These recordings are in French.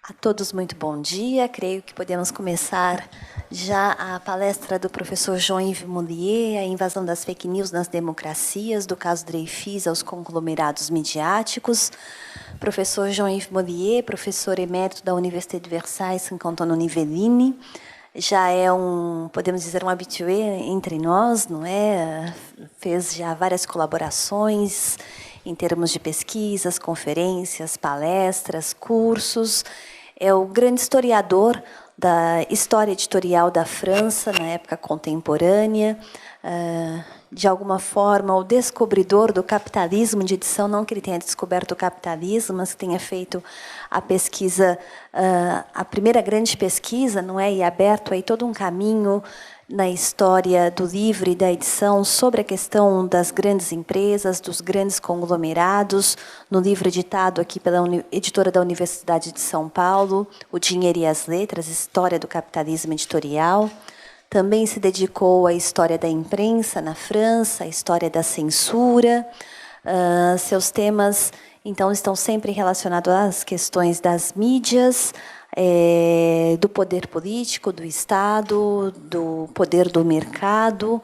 A todos muito bom dia. Creio que podemos começar já a palestra do professor Jean-Yves Mollier, a invasão das fake news nas democracias, do caso Dreyfus aos conglomerados midiáticos. Professor Jean-Yves Mollier, professor emérito da Université de Versailles, Saint-Antoine Nivellini, já é podemos dizer, um habitué entre nós, não é? Fez já várias colaborações em termos de pesquisas, conferências, palestras, cursos. É o grande historiador da história editorial da França na época contemporânea, de alguma forma o descobridor do capitalismo de edição, não que ele tenha descoberto o capitalismo, mas que tenha feito a pesquisa, a primeira grande pesquisa, não é? E aberto aí todo um caminho na história do livro e da edição sobre a questão das grandes empresas, dos grandes conglomerados, no livro editado aqui pela editora da Universidade de São Paulo, O Dinheiro e as Letras, História do Capitalismo Editorial. Também se dedicou à história da imprensa na França, à história da censura. Seus temas, então, estão sempre relacionados às questões das mídias, do poder político, do Estado, do poder do mercado.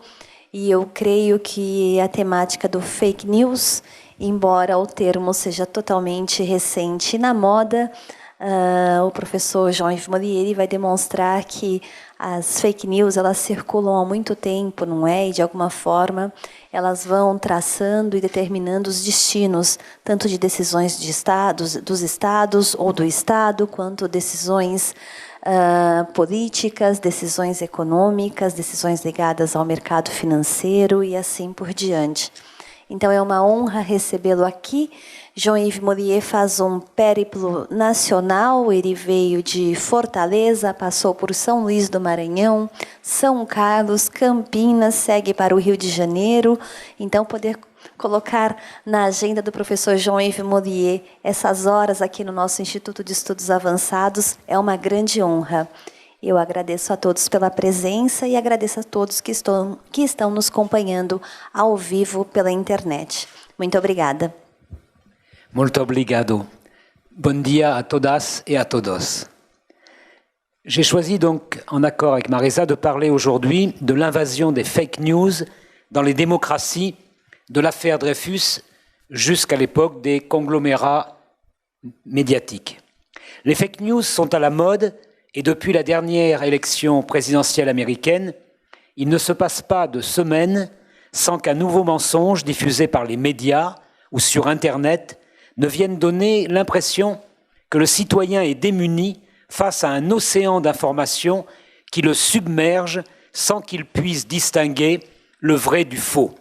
E eu creio que a temática do fake news, embora o termo seja totalmente recente na moda, o professor Jean-Yves Mollier vai demonstrar que as fake news elas circulam há muito tempo, não é? E, de alguma forma, elas vão traçando e determinando os destinos, tanto de decisões de dos estados ou do Estado, quanto decisões políticas, decisões econômicas, decisões ligadas ao mercado financeiro e assim por diante. Então, é uma honra recebê-lo aqui. Jean-Yves Mollier faz um périplo nacional. Ele veio de Fortaleza, passou por São Luís do Maranhão, São Carlos, Campinas, segue para o Rio de Janeiro. Então, poder colocar na agenda do professor Jean-Yves Mollier essas horas aqui no nosso Instituto de Estudos Avançados é uma grande honra. Eu agradeço a todos pela presença e agradeço a todos que estão nos acompanhando ao vivo pela internet. Muito obrigada. Muito obrigado. Bon dia à todas et à todos. J'ai choisi donc, en accord avec Marisa, de parler aujourd'hui de l'invasion des fake news dans les démocraties de l'affaire Dreyfus jusqu'à l'époque des conglomérats médiatiques. Les fake news sont à la mode et depuis la dernière élection présidentielle américaine, il ne se passe pas de semaine sans qu'un nouveau mensonge diffusé par les médias ou sur Internet ne vienne donner l'impression que le citoyen est démuni face à un océan d'informations qui le submerge sans qu'il puisse distinguer le vrai du faux.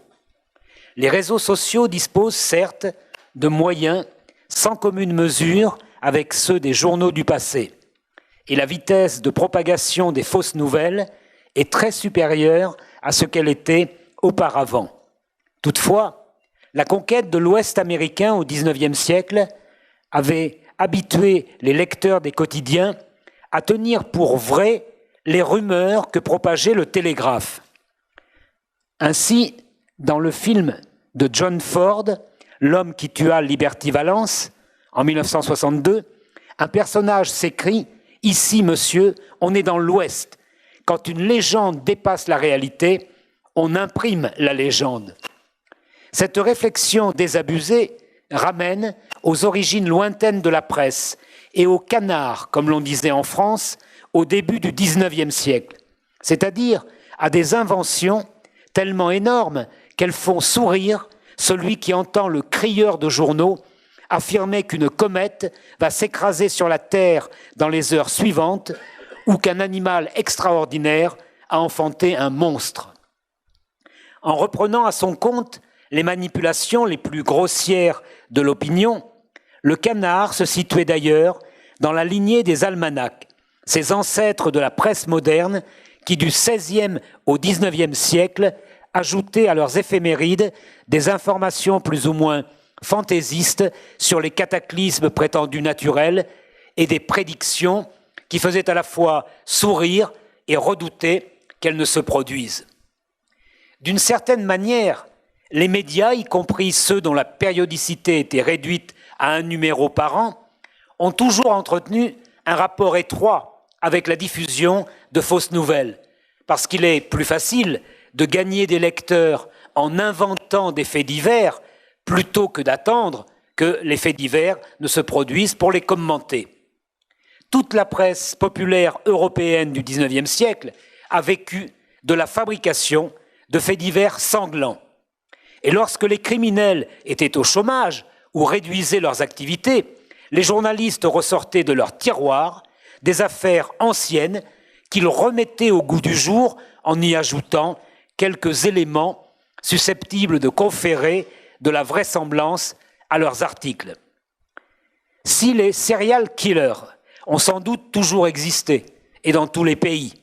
Les réseaux sociaux disposent certes de moyens sans commune mesure avec ceux des journaux du passé, et la vitesse de propagation des fausses nouvelles est très supérieure à ce qu'elle était auparavant. Toutefois, la conquête de l'Ouest américain au XIXe siècle avait habitué les lecteurs des quotidiens à tenir pour vraies les rumeurs que propageait le télégraphe. Ainsi, dans le film de John Ford, L'homme qui tua Liberty Valance, en 1962, un personnage s'écrie « Ici, monsieur, on est dans l'Ouest. Quand une légende dépasse la réalité, on imprime la légende. » Cette réflexion désabusée ramène aux origines lointaines de la presse et au canard, comme l'on disait en France, au début du XIXe siècle, c'est-à-dire à des inventions tellement énormes qu'elles font sourire celui qui entend le crieur de journaux affirmer qu'une comète va s'écraser sur la Terre dans les heures suivantes ou qu'un animal extraordinaire a enfanté un monstre. En reprenant à son compte les manipulations les plus grossières de l'opinion, le canard se situait d'ailleurs dans la lignée des almanachs, ces ancêtres de la presse moderne qui, du XVIe au XIXe siècle, ajoutaient à leurs éphémérides des informations plus ou moins fantaisistes sur les cataclysmes prétendus naturels et des prédictions qui faisaient à la fois sourire et redouter qu'elles ne se produisent. D'une certaine manière, les médias, y compris ceux dont la périodicité était réduite à un numéro par an, ont toujours entretenu un rapport étroit avec la diffusion de fausses nouvelles, parce qu'il est plus facile de gagner des lecteurs en inventant des faits divers plutôt que d'attendre que les faits divers ne se produisent pour les commenter. Toute la presse populaire européenne du XIXe siècle a vécu de la fabrication de faits divers sanglants. Et lorsque les criminels étaient au chômage ou réduisaient leurs activités, les journalistes ressortaient de leur tiroir des affaires anciennes qu'ils remettaient au goût du jour en y ajoutant quelques éléments susceptibles de conférer de la vraisemblance à leurs articles. Si les serial killers ont sans doute toujours existé, et dans tous les pays,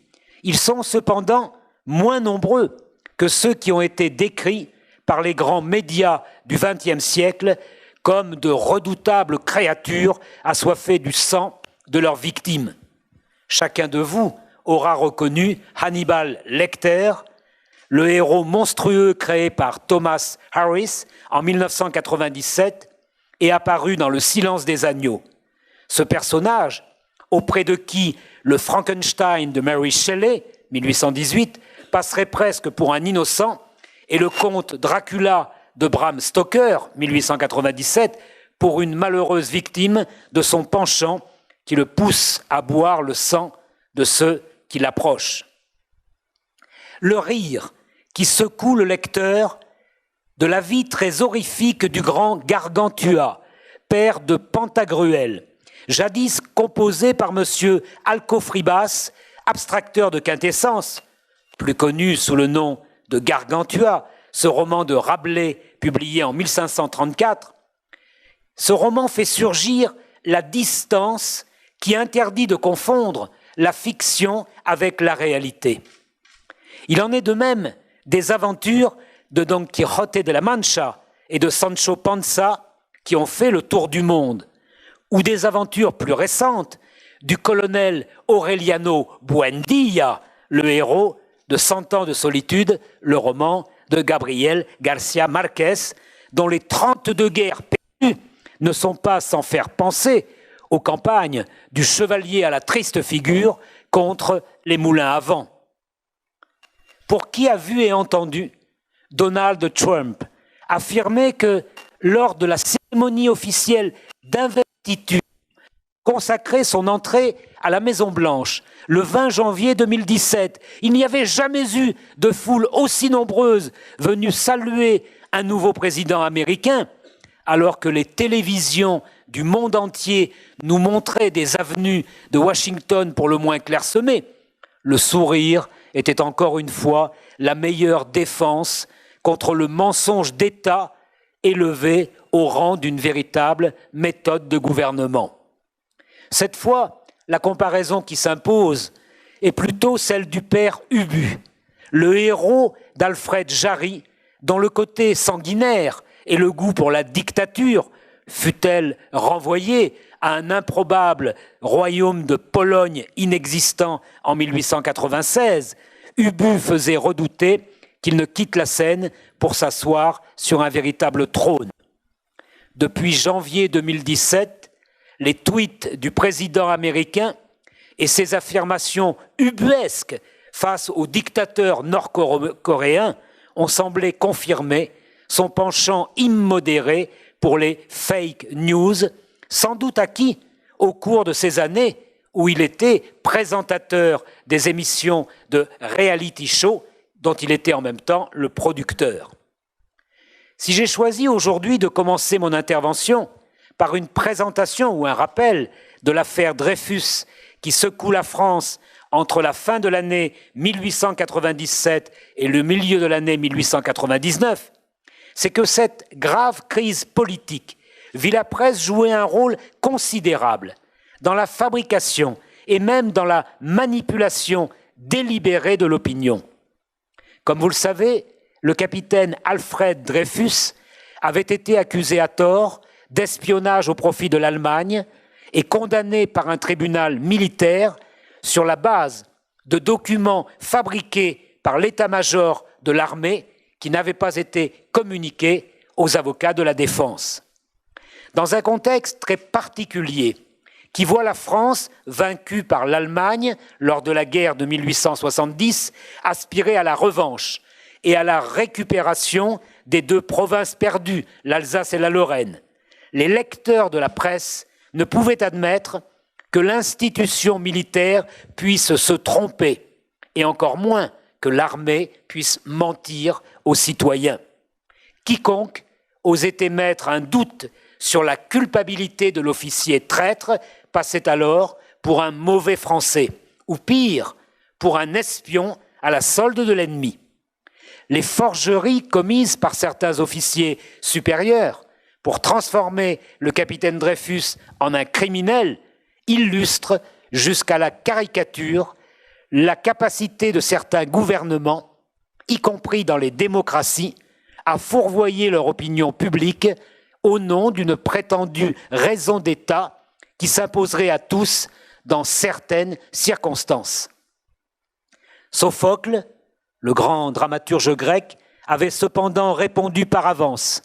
ils sont cependant moins nombreux que ceux qui ont été décrits par les grands médias du XXe siècle comme de redoutables créatures assoiffées du sang de leurs victimes. Chacun de vous aura reconnu Hannibal Lecter, le héros monstrueux créé par Thomas Harris en 1997 et apparu dans Le Silence des agneaux. Ce personnage, auprès de qui le Frankenstein de Mary Shelley, 1818, passerait presque pour un innocent, et le comte Dracula de Bram Stoker, 1897, pour une malheureuse victime de son penchant qui le pousse à boire le sang de ceux qui l'approchent. Le rire qui secoue le lecteur de la vie très horrifique du grand Gargantua, père de Pantagruel, jadis composé par M. Alcofribas, abstracteur de quintessence, plus connu sous le nom de Gargantua, ce roman de Rabelais publié en 1534, ce roman fait surgir la distance qui interdit de confondre la fiction avec la réalité. Il en est de même des aventures de Don Quixote de la Mancha et de Sancho Panza qui ont fait le tour du monde, ou des aventures plus récentes du colonel Aureliano Buendía, le héros de 100 ans de solitude, le roman de Gabriel García Márquez, dont les 32 guerres perdues ne sont pas sans faire penser aux campagnes du chevalier à la triste figure contre les moulins à vent. Pour qui a vu et entendu Donald Trump affirmer que lors de la cérémonie officielle d'investiture consacrée son entrée à la Maison-Blanche le 20 janvier 2017, il n'y avait jamais eu de foule aussi nombreuse venue saluer un nouveau président américain, alors que les télévisions du monde entier nous montraient des avenues de Washington pour le moins clairsemées. Le sourire était encore une fois la meilleure défense contre le mensonge d'État élevé au rang d'une véritable méthode de gouvernement. Cette fois, la comparaison qui s'impose est plutôt celle du père Ubu, le héros d'Alfred Jarry, dont le côté sanguinaire et le goût pour la dictature, fut-elle renvoyée à un improbable royaume de Pologne inexistant en 1896, Ubu faisait redouter qu'il ne quitte la scène pour s'asseoir sur un véritable trône. Depuis janvier 2017, les tweets du président américain et ses affirmations ubuesques face au dictateur nord-coréen ont semblé confirmer son penchant immodéré pour les fake news, sans doute acquis au cours de ces années où il était présentateur des émissions de reality show dont il était en même temps le producteur. Si j'ai choisi aujourd'hui de commencer mon intervention par une présentation ou un rappel de l'affaire Dreyfus qui secoue la France entre la fin de l'année 1897 et le milieu de l'année 1899, c'est que cette grave crise politique vit la presse jouer un rôle considérable dans la fabrication et même dans la manipulation délibérée de l'opinion. Comme vous le savez, le capitaine Alfred Dreyfus avait été accusé à tort d'espionnage au profit de l'Allemagne et condamné par un tribunal militaire sur la base de documents fabriqués par l'état-major de l'armée qui n'avaient pas été communiqués aux avocats de la défense. Dans un contexte très particulier, qui voit la France, vaincue par l'Allemagne lors de la guerre de 1870, aspirer à la revanche et à la récupération des deux provinces perdues, l'Alsace et la Lorraine, les lecteurs de la presse ne pouvaient admettre que l'institution militaire puisse se tromper, et encore moins que l'armée puisse mentir aux citoyens. Quiconque osait émettre un doute sur la culpabilité de l'officier traître passait alors pour un mauvais Français, ou pire, pour un espion à la solde de l'ennemi. Les forgeries commises par certains officiers supérieurs pour transformer le capitaine Dreyfus en un criminel illustrent jusqu'à la caricature la capacité de certains gouvernements, y compris dans les démocraties, à fourvoyer leur opinion publique au nom d'une prétendue raison d'État qui s'imposerait à tous dans certaines circonstances. Sophocle, le grand dramaturge grec, avait cependant répondu par avance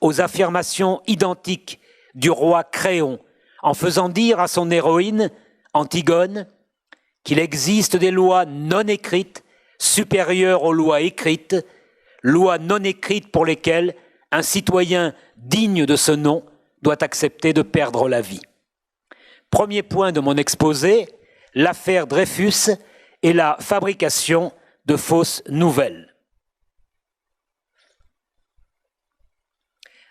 aux affirmations identiques du roi Créon en faisant dire à son héroïne, Antigone, qu'il existe des lois non écrites supérieures aux lois écrites, lois non écrites pour lesquelles un citoyen digne de ce nom doit accepter de perdre la vie. Premier point de mon exposé, l'affaire Dreyfus et la fabrication de fausses nouvelles.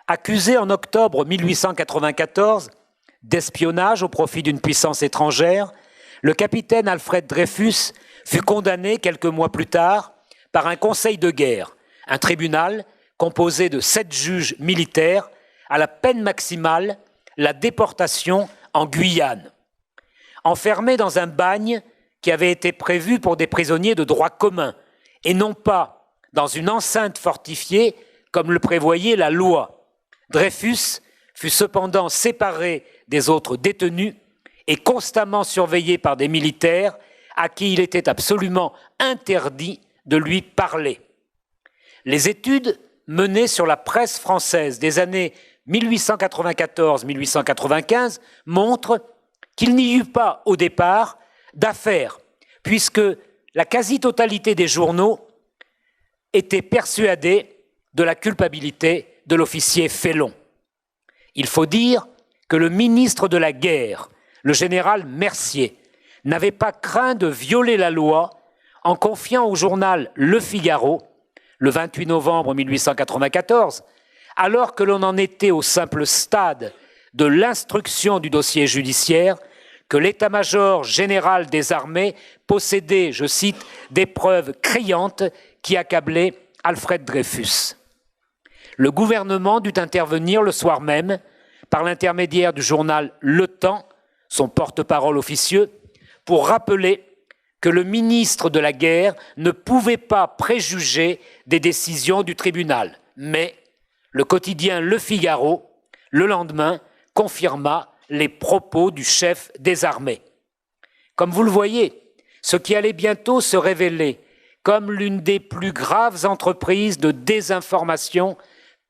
Accusé en octobre 1894 d'espionnage au profit d'une puissance étrangère, le capitaine Alfred Dreyfus fut condamné quelques mois plus tard par un conseil de guerre, un tribunal composé de 7 juges militaires, à la peine maximale, la déportation en Guyane. Enfermé dans un bagne qui avait été prévu pour des prisonniers de droit commun, et non pas dans une enceinte fortifiée comme le prévoyait la loi, Dreyfus fut cependant séparé des autres détenus et constamment surveillé par des militaires à qui il était absolument interdit de lui parler. Les études menées sur la presse française des années 1894-1895 montrent qu'il n'y eut pas au départ d'affaire, puisque la quasi-totalité des journaux étaient persuadés de la culpabilité de l'officier Félon. Il faut dire que le ministre de la guerre, le général Mercier, n'avait pas craint de violer la loi en confiant au journal Le Figaro, le 28 novembre 1894, alors que l'on en était au simple stade de l'instruction du dossier judiciaire, que l'état-major général des armées possédait, je cite, des preuves criantes qui accablaient Alfred Dreyfus. Le gouvernement dut intervenir le soir même, par l'intermédiaire du journal Le Temps, son porte-parole officieux, pour rappeler que le ministre de la guerre ne pouvait pas préjuger des décisions du tribunal. Mais le quotidien Le Figaro, le lendemain, confirma les propos du chef des armées. Comme vous le voyez, ce qui allait bientôt se révéler comme l'une des plus graves entreprises de désinformation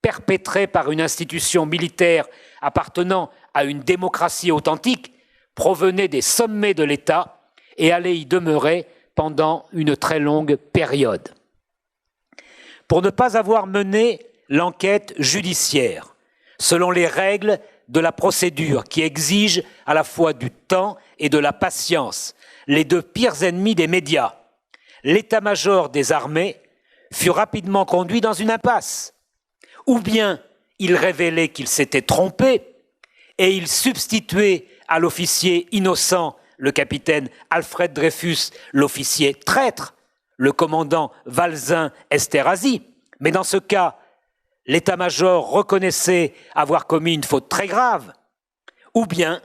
perpétrée par une institution militaire appartenant à une démocratie authentique provenait des sommets de l'État et allait y demeurer pendant une très longue période. Pour ne pas avoir mené l'enquête judiciaire, selon les règles de la procédure qui exigent à la fois du temps et de la patience, les deux pires ennemis des médias, l'état-major des armées fut rapidement conduit dans une impasse. Ou bien il révélait qu'il s'était trompé et il substituait à l'officier innocent, le capitaine Alfred Dreyfus, l'officier traître, le commandant Valzin Esterhazy. Mais dans ce cas, l'état-major reconnaissait avoir commis une faute très grave. Ou bien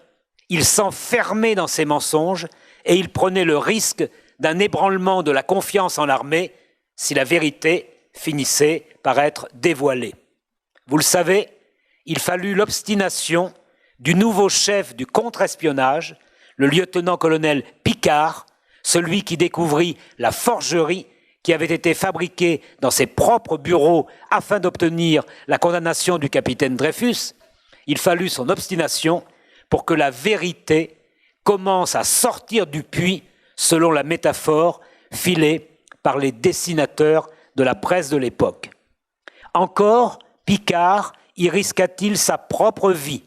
il s'enfermait dans ses mensonges et il prenait le risque d'un ébranlement de la confiance en l'armée si la vérité finissait par être dévoilée. Vous le savez, il fallut l'obstination du nouveau chef du contre-espionnage, le lieutenant-colonel Picard, celui qui découvrit la forgerie qui avait été fabriqué dans ses propres bureaux afin d'obtenir la condamnation du capitaine Dreyfus, il fallut son obstination pour que la vérité commence à sortir du puits selon la métaphore filée par les dessinateurs de la presse de l'époque. Encore, Picard y risqua-t-il sa propre vie,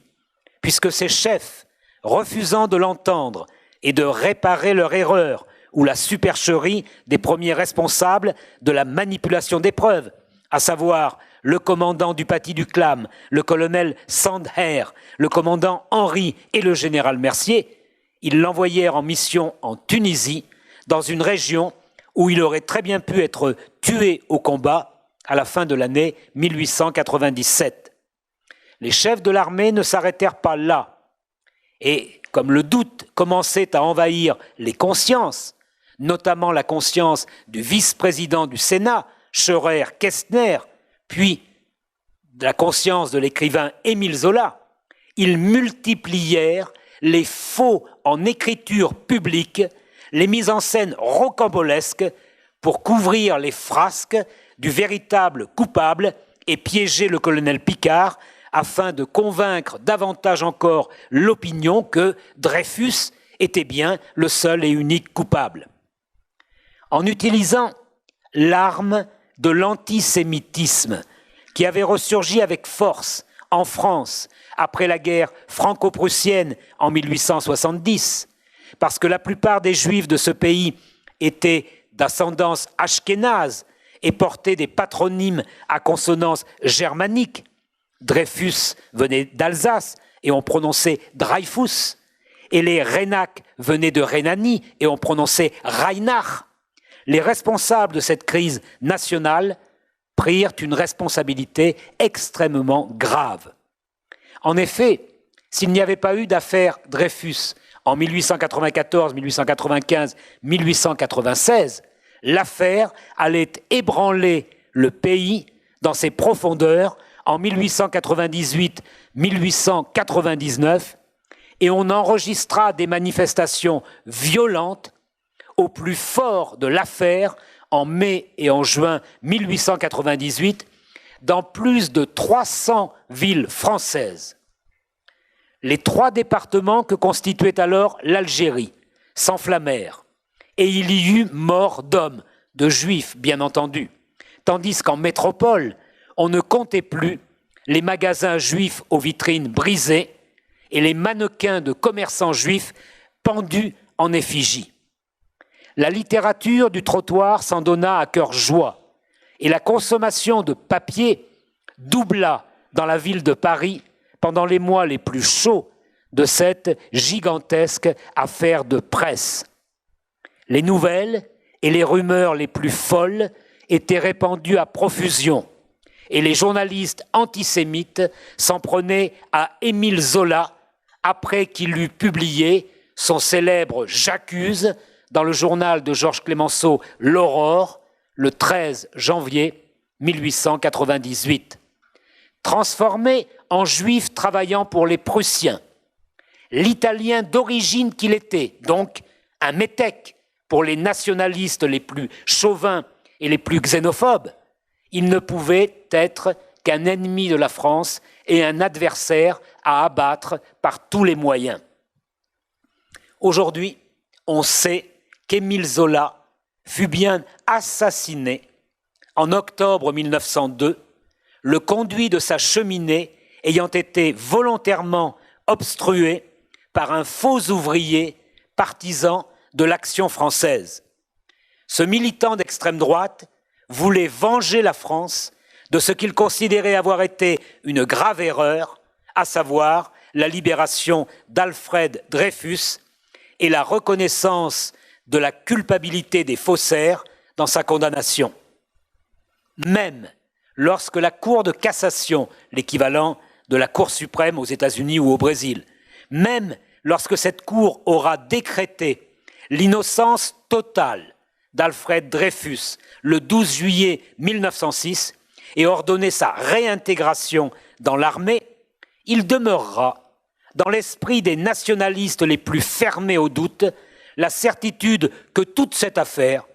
puisque ses chefs, refusant de l'entendre et de réparer leur erreur ou la supercherie des premiers responsables de la manipulation des preuves, à savoir le commandant du Paty du Clam, le colonel Sandher, le commandant Henry et le général Mercier, ils l'envoyèrent en mission en Tunisie, dans une région où il aurait très bien pu être tué au combat à la fin de l'année 1897. Les chefs de l'armée ne s'arrêtèrent pas là, et comme le doute commençait à envahir les consciences, notamment la conscience du vice-président du Sénat, Scheurer-Kestner, puis la conscience de l'écrivain Émile Zola, ils multiplièrent les faux en écriture publique, les mises en scène rocambolesques pour couvrir les frasques du véritable coupable et piéger le colonel Picard afin de convaincre davantage encore l'opinion que Dreyfus était bien le seul et unique coupable. En utilisant l'arme de l'antisémitisme qui avait ressurgi avec force en France après la guerre franco-prussienne en 1870, parce que la plupart des juifs de ce pays étaient d'ascendance ashkénaze et portaient des patronymes à consonance germanique. Dreyfus venait d'Alsace et on prononçait Dreyfus, et les Rhénaques venaient de Rhénanie et on prononçait Reinach. Les responsables de cette crise nationale prirent une responsabilité extrêmement grave. En effet, s'il n'y avait pas eu d'affaire Dreyfus en 1894, 1895, 1896, l'affaire allait ébranler le pays dans ses profondeurs en 1898, 1899, et on enregistra des manifestations violentes au plus fort de l'affaire en mai et en juin 1898 dans plus de 300 villes françaises. Les 3 départements que constituait alors l'Algérie s'enflammèrent et il y eut mort d'hommes, de juifs bien entendu, tandis qu'en métropole, on ne comptait plus les magasins juifs aux vitrines brisées et les mannequins de commerçants juifs pendus en effigie. La littérature du trottoir s'en donna à cœur joie et la consommation de papier doubla dans la ville de Paris pendant les mois les plus chauds de cette gigantesque affaire de presse. Les nouvelles et les rumeurs les plus folles étaient répandues à profusion et les journalistes antisémites s'en prenaient à Émile Zola après qu'il eut publié son célèbre « J'accuse » dans le journal de Georges Clemenceau « L'Aurore » le 13 janvier 1898. Transformé en juif travaillant pour les Prussiens, l'Italien d'origine qu'il était, donc un métèque pour les nationalistes les plus chauvins et les plus xénophobes, il ne pouvait être qu'un ennemi de la France et un adversaire à abattre par tous les moyens. Aujourd'hui, on sait qu'Émile Zola fut bien assassiné en octobre 1902, le conduit de sa cheminée ayant été volontairement obstrué par un faux ouvrier partisan de l'Action française. Ce militant d'extrême droite voulait venger la France de ce qu'il considérait avoir été une grave erreur, à savoir la libération d'Alfred Dreyfus et la reconnaissance de la culpabilité des faussaires dans sa condamnation. Même lorsque la Cour de cassation, l'équivalent de la Cour suprême aux États-Unis ou au Brésil, même lorsque cette Cour aura décrété l'innocence totale d'Alfred Dreyfus le 12 juillet 1906 et ordonné sa réintégration dans l'armée, il demeurera, dans l'esprit des nationalistes les plus fermés au doute, la certitude que toute cette affaire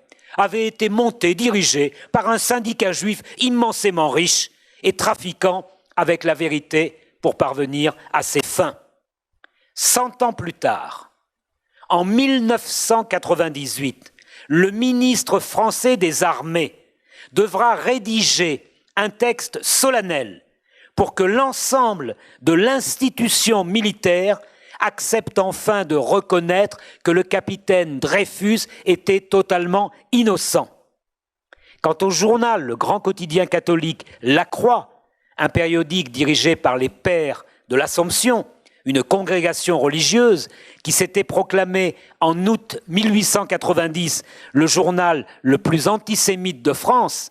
avait été monté, dirigé par un syndicat juif immensément riche et trafiquant avec la vérité pour parvenir à ses fins. 100 ans plus tard, en 1998, le ministre français des Armées devra rédiger un texte solennel pour que l'ensemble de l'institution militaire accepte enfin de reconnaître que le capitaine Dreyfus était totalement innocent. Quant au journal, le grand quotidien catholique La Croix, un périodique dirigé par les Pères de l'Assomption, une congrégation religieuse qui s'était proclamée en août 1890 le journal le plus antisémite de France,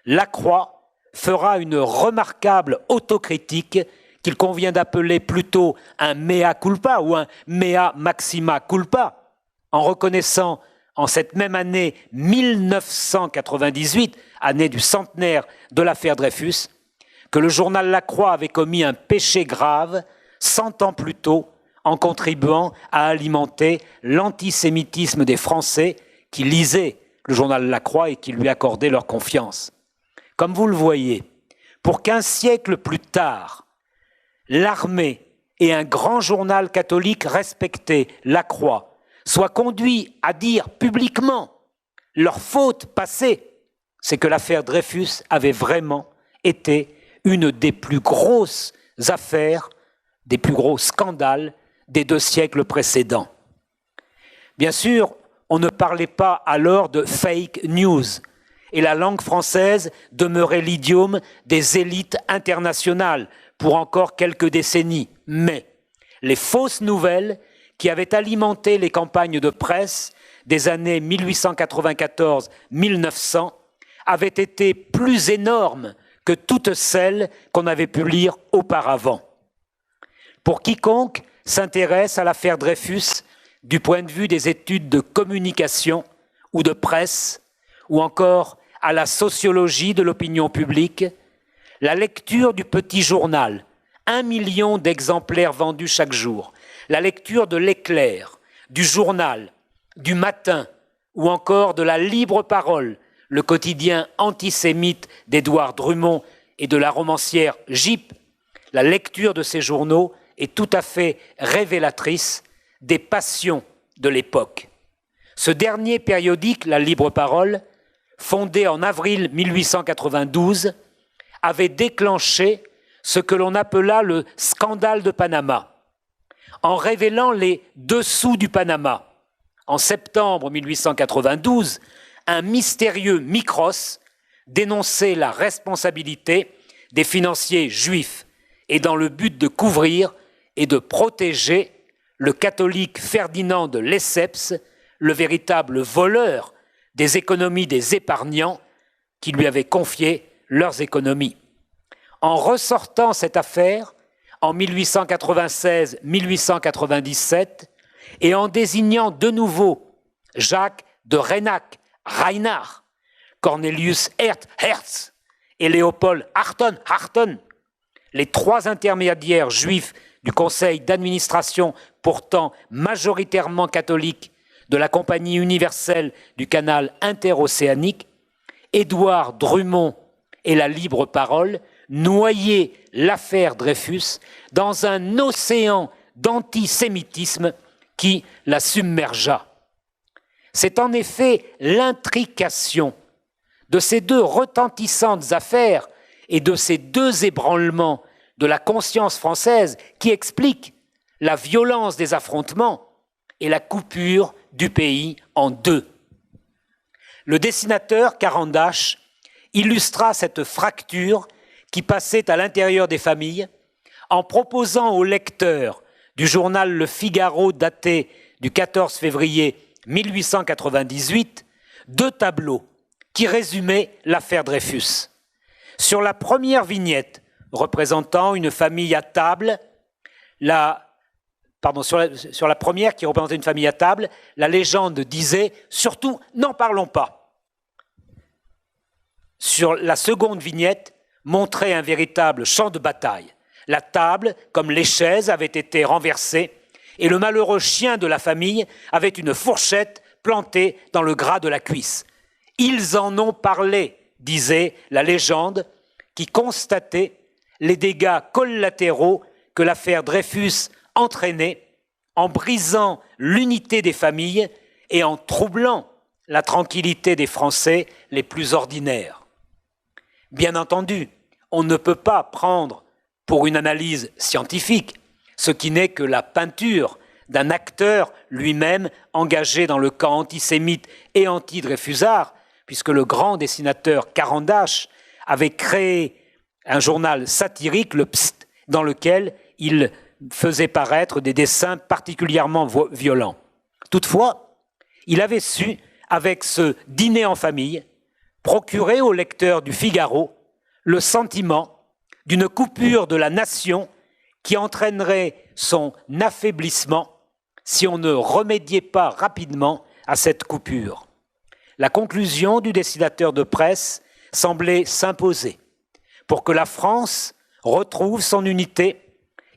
La Croix fera une remarquable autocritique qu'il convient d'appeler plutôt un mea culpa ou un mea maxima culpa, en reconnaissant en cette même année 1998, année du centenaire de l'affaire Dreyfus, que le journal La Croix avait commis un péché grave 100 ans plus tôt en contribuant à alimenter l'antisémitisme des Français qui lisaient le journal La Croix et qui lui accordaient leur confiance. Comme vous le voyez, pour qu'1 siècle plus tard, l'armée et un grand journal catholique respecté, La Croix, soient conduits à dire publiquement leur faute passée, c'est que l'affaire Dreyfus avait vraiment été une des plus grosses affaires, des plus gros scandales des 2 siècles précédents. Bien sûr, on ne parlait pas alors de fake news, et la langue française demeurait l'idiome des élites internationales pour encore quelques décennies. Mais les fausses nouvelles qui avaient alimenté les campagnes de presse des années 1894-1900 avaient été plus énormes que toutes celles qu'on avait pu lire auparavant. Pour quiconque s'intéresse à l'affaire Dreyfus du point de vue des études de communication ou de presse, ou encore à la sociologie de l'opinion publique, la lecture du petit journal, 1 million d'exemplaires vendus chaque jour, la lecture de l'Éclair, du journal, du Matin, ou encore de la Libre Parole, le quotidien antisémite d'Édouard Drummond et de la romancière Gyp, la lecture de ces journaux est tout à fait révélatrice des passions de l'époque. Ce dernier périodique, la Libre Parole, fondé en avril 1892, avait déclenché ce que l'on appela le scandale de Panama, en révélant les dessous du Panama. En septembre 1892, un mystérieux Micros dénonçait la responsabilité des financiers juifs et dans le but de couvrir et de protéger le catholique Ferdinand de Lesseps, le véritable voleur des économies des épargnants qui lui avaient confié leurs économies. En ressortant cette affaire en 1896-1897 et en désignant de nouveau Jacques de Reinach, Cornelius Hertz et Léopold Harton, les 3 intermédiaires juifs du conseil d'administration pourtant majoritairement catholique de la Compagnie universelle du canal interocéanique, Édouard Drummond et la Libre Parole noyaient l'affaire Dreyfus dans un océan d'antisémitisme qui la submergea. C'est en effet l'intrication de ces 2 retentissantes affaires et de ces 2 ébranlements de la conscience française qui explique la violence des affrontements et la coupure du pays en 2. Le dessinateur Carandache illustra cette fracture qui passait à l'intérieur des familles en proposant aux lecteurs du journal Le Figaro daté du 14 février 1898 2 tableaux qui résumaient l'affaire Dreyfus. Sur la première vignette représentant une famille à table, sur la première qui représentait une famille à table, la légende disait « Surtout, n'en parlons pas ». Sur la seconde vignette, montrait un véritable champ de bataille. La table, comme les chaises, avait été renversée et le malheureux chien de la famille avait une fourchette plantée dans le gras de la cuisse. Ils en ont parlé, disait la légende, qui constatait les dégâts collatéraux que l'affaire Dreyfus entraînait en brisant l'unité des familles et en troublant la tranquillité des Français les plus ordinaires. Bien entendu, on ne peut pas prendre pour une analyse scientifique ce qui n'est que la peinture d'un acteur lui-même engagé dans le camp antisémite et anti-Dreyfusard, puisque le grand dessinateur Carandache avait créé un journal satirique, le Pst, dans lequel il faisait paraître des dessins particulièrement violents. Toutefois, il avait su, avec ce dîner en famille, procurer aux lecteurs du Figaro le sentiment d'une coupure de la nation qui entraînerait son affaiblissement si on ne remédiait pas rapidement à cette coupure. La conclusion du dessinateur de presse semblait s'imposer. Pour que la France retrouve son unité,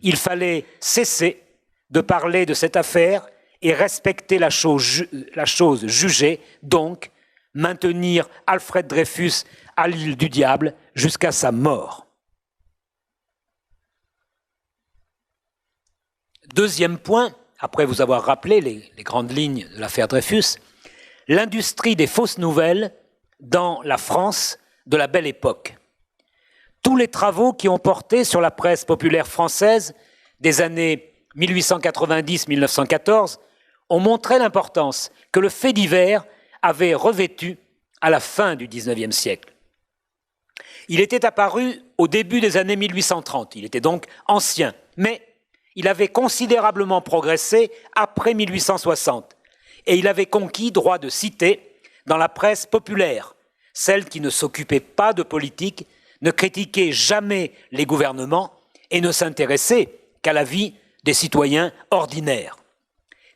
il fallait cesser de parler de cette affaire et respecter la chose jugée, donc maintenir Alfred Dreyfus à l'île du diable jusqu'à sa mort. Deuxième point, après vous avoir rappelé les grandes lignes de l'affaire Dreyfus, l'industrie des fausses nouvelles dans la France de la Belle Époque. Tous les travaux qui ont porté sur la presse populaire française des années 1890-1914 ont montré l'importance que le fait divers avait revêtu à la fin du XIXe siècle. Il était apparu au début des années 1830, il était donc ancien, mais il avait considérablement progressé après 1860 et il avait conquis droit de cité dans la presse populaire, celle qui ne s'occupait pas de politique, ne critiquait jamais les gouvernements et ne s'intéressait qu'à la vie des citoyens ordinaires.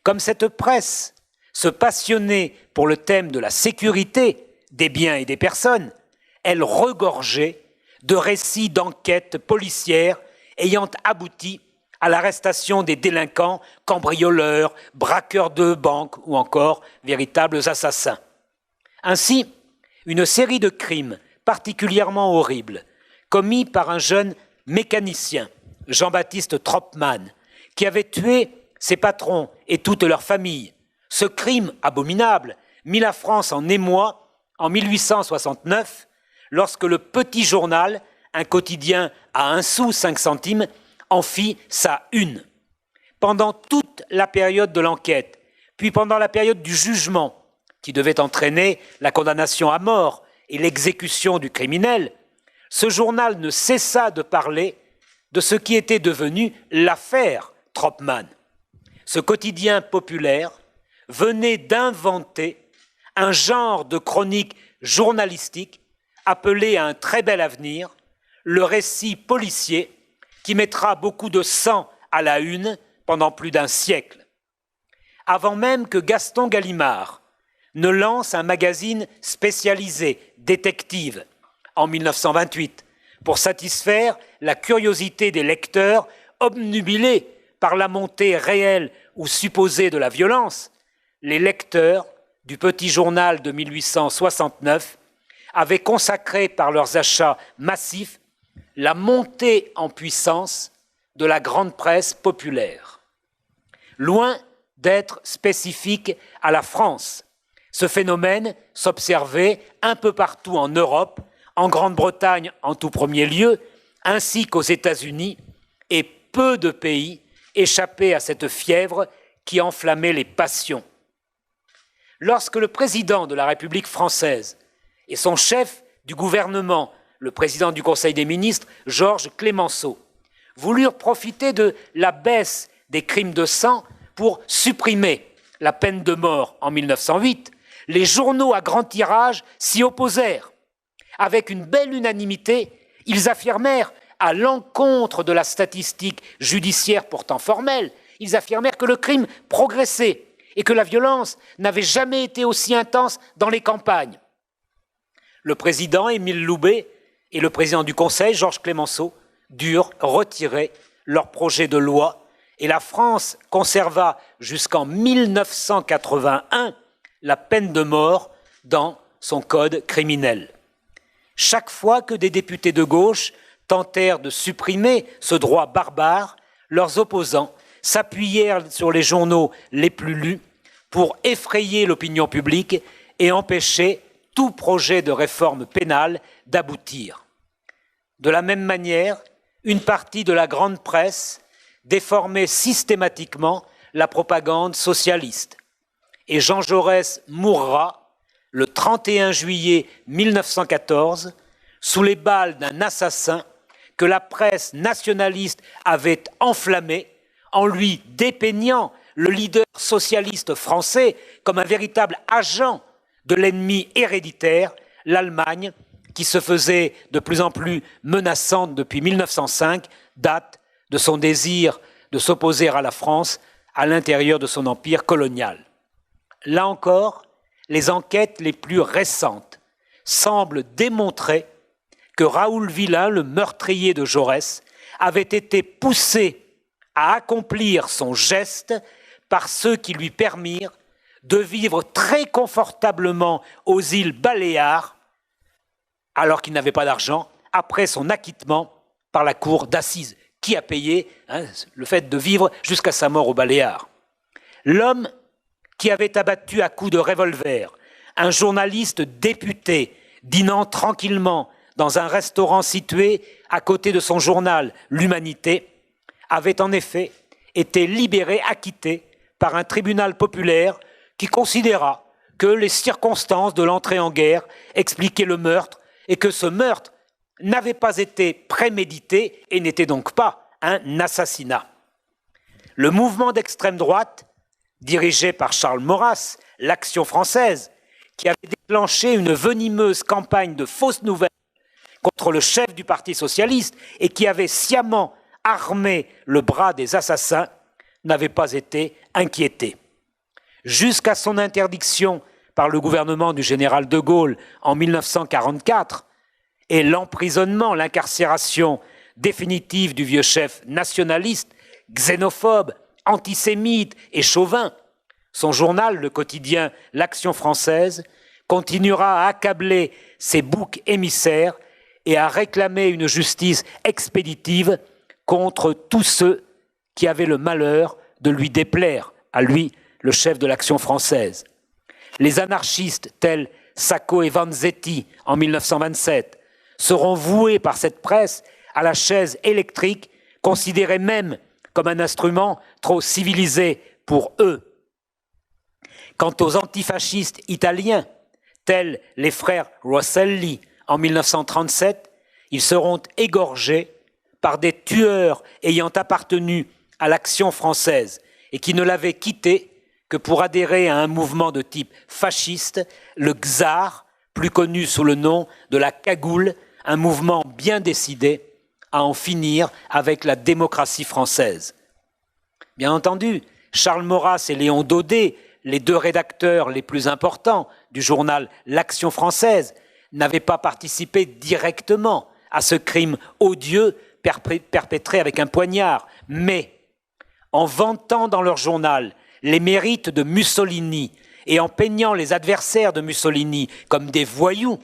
Comme cette presse se passionnait pour le thème de la sécurité des biens et des personnes, elle regorgeait de récits d'enquêtes policières ayant abouti à l'arrestation des délinquants, cambrioleurs, braqueurs de banques ou encore véritables assassins. Ainsi, une série de crimes particulièrement horribles, commis par un jeune mécanicien, Jean-Baptiste Tropman, qui avait tué ses patrons et toute leur famille. Ce crime abominable mit la France en émoi en 1869, lorsque le Petit Journal, un quotidien à 1 sou 5 centimes, en fit sa une. Pendant toute la période de l'enquête, puis pendant la période du jugement, qui devait entraîner la condamnation à mort et l'exécution du criminel, ce journal ne cessa de parler de ce qui était devenu l'affaire Tropman. Ce quotidien populaire venait d'inventer un genre de chronique journalistique appelé à un très bel avenir, le récit policier qui mettra beaucoup de sang à la une pendant plus d'un siècle. Avant même que Gaston Gallimard ne lance un magazine spécialisé, détective, en 1928, pour satisfaire la curiosité des lecteurs obnubilés par la montée réelle ou supposée de la violence, les lecteurs du Petit Journal de 1869 avaient consacré par leurs achats massifs la montée en puissance de la grande presse populaire. Loin d'être spécifique à la France, ce phénomène s'observait un peu partout en Europe, en Grande-Bretagne en tout premier lieu, ainsi qu'aux États-Unis, et peu de pays échappaient à cette fièvre qui enflammait les passions. Lorsque le président de la République française et son chef du gouvernement, le président du Conseil des ministres, Georges Clemenceau, voulurent profiter de la baisse des crimes de sang pour supprimer la peine de mort en 1908, les journaux à grand tirage s'y opposèrent. Avec une belle unanimité, ils affirmèrent, à l'encontre de la statistique judiciaire pourtant formelle, ils affirmèrent que le crime progressait et que la violence n'avait jamais été aussi intense dans les campagnes. Le président Émile Loubet et le président du Conseil, Georges Clemenceau, durent retirer leur projet de loi et la France conserva jusqu'en 1981 la peine de mort dans son code criminel. Chaque fois que des députés de gauche tentèrent de supprimer ce droit barbare, leurs opposants s'appuyèrent sur les journaux les plus lus pour effrayer l'opinion publique et empêcher tout projet de réforme pénale d'aboutir. De la même manière, une partie de la grande presse déformait systématiquement la propagande socialiste. Et Jean Jaurès mourra le 31 juillet 1914 sous les balles d'un assassin que la presse nationaliste avait enflammé en lui dépeignant le leader socialiste français comme un véritable agent de l'ennemi héréditaire, l'Allemagne, qui se faisait de plus en plus menaçante depuis 1905, date de son désir de s'opposer à la France à l'intérieur de son empire colonial. Là encore, les enquêtes les plus récentes semblent démontrer que Raoul Villain, le meurtrier de Jaurès, avait été poussé à accomplir son geste par ceux qui lui permirent de vivre très confortablement aux îles Baléares, alors qu'il n'avait pas d'argent, après son acquittement par la cour d'assises, qui a payé le fait de vivre jusqu'à sa mort aux Baléares. L'homme qui avait abattu à coups de revolver un journaliste député dînant tranquillement dans un restaurant situé à côté de son journal L'Humanité, avait en effet été libéré, acquitté par un tribunal populaire qui considéra que les circonstances de l'entrée en guerre expliquaient le meurtre et que ce meurtre n'avait pas été prémédité et n'était donc pas un assassinat. Le mouvement d'extrême droite, dirigé par Charles Maurras, l'Action française, qui avait déclenché une venimeuse campagne de fausses nouvelles contre le chef du Parti socialiste et qui avait sciemment armé le bras des assassins, n'avait pas été inquiété. Jusqu'à son interdiction par le gouvernement du général de Gaulle en 1944 et l'emprisonnement, l'incarcération définitive du vieux chef nationaliste, xénophobe, antisémite et chauvin, son journal, le quotidien L'Action française, continuera à accabler ses boucs émissaires et à réclamer une justice expéditive contre tous ceux qui avaient le malheur de lui déplaire, à lui, le chef de l'Action française. Les anarchistes tels Sacco et Vanzetti en 1927 seront voués par cette presse à la chaise électrique, considérée même comme un instrument trop civilisé pour eux. Quant aux antifascistes italiens, tels les frères Rosselli en 1937, ils seront égorgés par des tueurs ayant appartenu à l'Action française et qui ne l'avaient quitté que pour adhérer à un mouvement de type fasciste, le Czar, plus connu sous le nom de la Cagoule, un mouvement bien décidé à en finir avec la démocratie française. Bien entendu, Charles Maurras et Léon Daudet, les deux rédacteurs les plus importants du journal L'Action française, n'avaient pas participé directement à ce crime odieux perpétré avec un poignard, mais en vantant dans leur journal les mérites de Mussolini et en peignant les adversaires de Mussolini comme des voyous,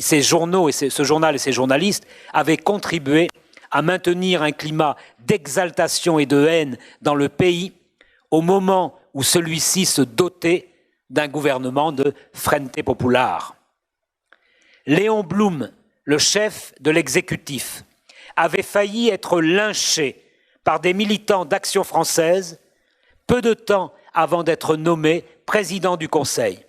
ces journaux et ce journal et ces journalistes avaient contribué à maintenir un climat d'exaltation et de haine dans le pays au moment où celui-ci se dotait d'un gouvernement de Frente Popular. Léon Blum, le chef de l'exécutif, avait failli être lynché par des militants d'Action française peu de temps avant d'être nommé président du Conseil.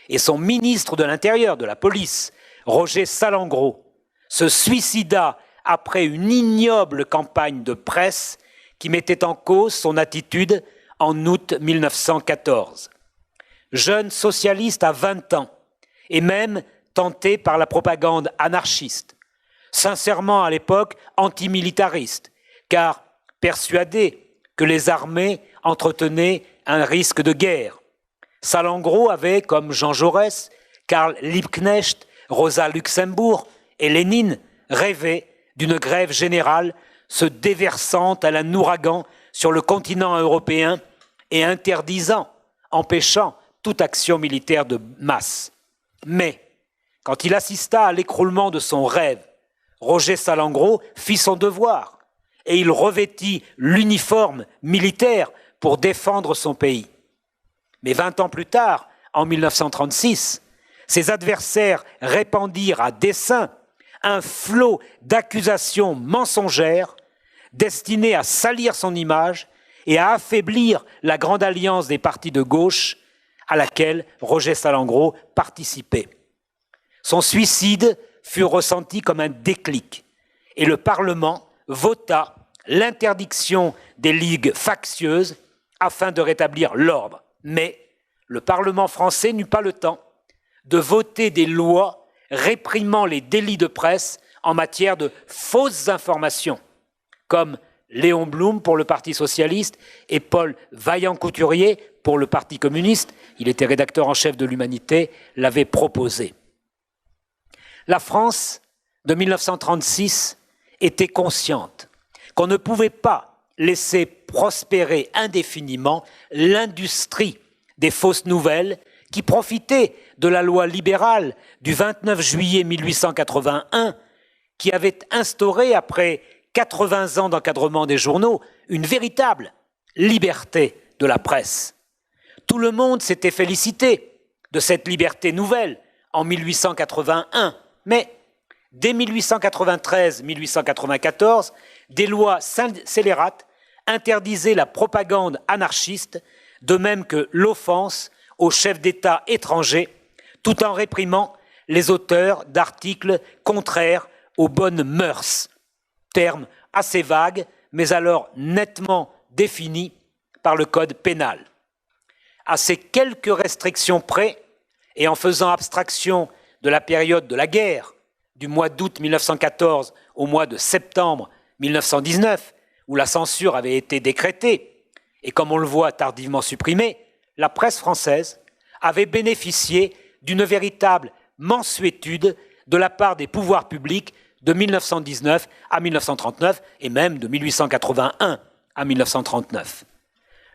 Et son ministre de l'Intérieur, de la police, Roger Salengro, se suicida après une ignoble campagne de presse qui mettait en cause son attitude en août 1914. Jeune socialiste à 20 ans, et même tenté par la propagande anarchiste, sincèrement à l'époque antimilitariste, car persuadé que les armées entretenaient un risque de guerre. Salengro avait, comme Jean Jaurès, Karl Liebknecht, Rosa Luxembourg et Lénine, rêvé d'une grève générale se déversant à un ouragan sur le continent européen et interdisant, empêchant toute action militaire de masse. Mais, quand il assista à l'écroulement de son rêve, Roger Salengro fit son devoir et il revêtit l'uniforme militaire pour défendre son pays. Mais 20 ans plus tard, en 1936, ses adversaires répandirent à dessein un flot d'accusations mensongères destinées à salir son image et à affaiblir la grande alliance des partis de gauche à laquelle Roger Salengro participait. Son suicide fut ressenti comme un déclic et le Parlement vota l'interdiction des ligues factieuses afin de rétablir l'ordre. Mais le Parlement français n'eut pas le temps de voter des lois réprimant les délits de presse en matière de fausses informations, comme Léon Blum pour le Parti socialiste et Paul Vaillant-Couturier pour le Parti communiste, il était rédacteur en chef de l'Humanité, l'avait proposé. La France de 1936 était consciente qu'on ne pouvait pas laisser prospérer indéfiniment l'industrie des fausses nouvelles qui profitait de la loi libérale du 29 juillet 1881 qui avait instauré, après 80 ans d'encadrement des journaux, une véritable liberté de la presse. Tout le monde s'était félicité de cette liberté nouvelle en 1881, mais dès 1893-1894, des lois scélérates interdisaient la propagande anarchiste, de même que l'offense aux chefs d'État étrangers, tout en réprimant les auteurs d'articles contraires aux bonnes mœurs. Terme assez vague, mais alors nettement défini par le code pénal. À ces quelques restrictions près, et en faisant abstraction de la période de la guerre, du mois d'août 1914 au mois de septembre 1919, où la censure avait été décrétée, et comme on le voit tardivement supprimée, la presse française avait bénéficié d'une véritable mansuétude de la part des pouvoirs publics de 1919 à 1939 et même de 1881 à 1939.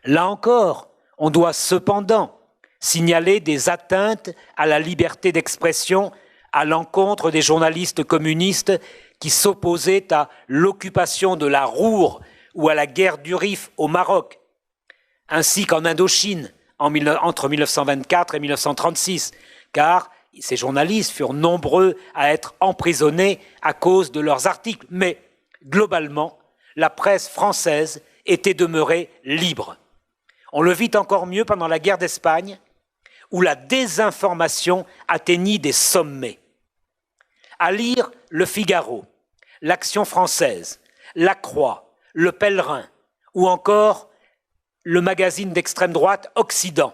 Là encore, on doit cependant signaler des atteintes à la liberté d'expression à l'encontre des journalistes communistes qui s'opposaient à l'occupation de la Roure ou à la guerre du Rif au Maroc, ainsi qu'en Indochine entre 1924 et 1936, car ces journalistes furent nombreux à être emprisonnés à cause de leurs articles. Mais, globalement, la presse française était demeurée libre. On le vit encore mieux pendant la guerre d'Espagne, où la désinformation atteignit des sommets. À lire Le Figaro, l'Action française, La Croix, Le Pèlerin, ou encore le magazine d'extrême droite Occident,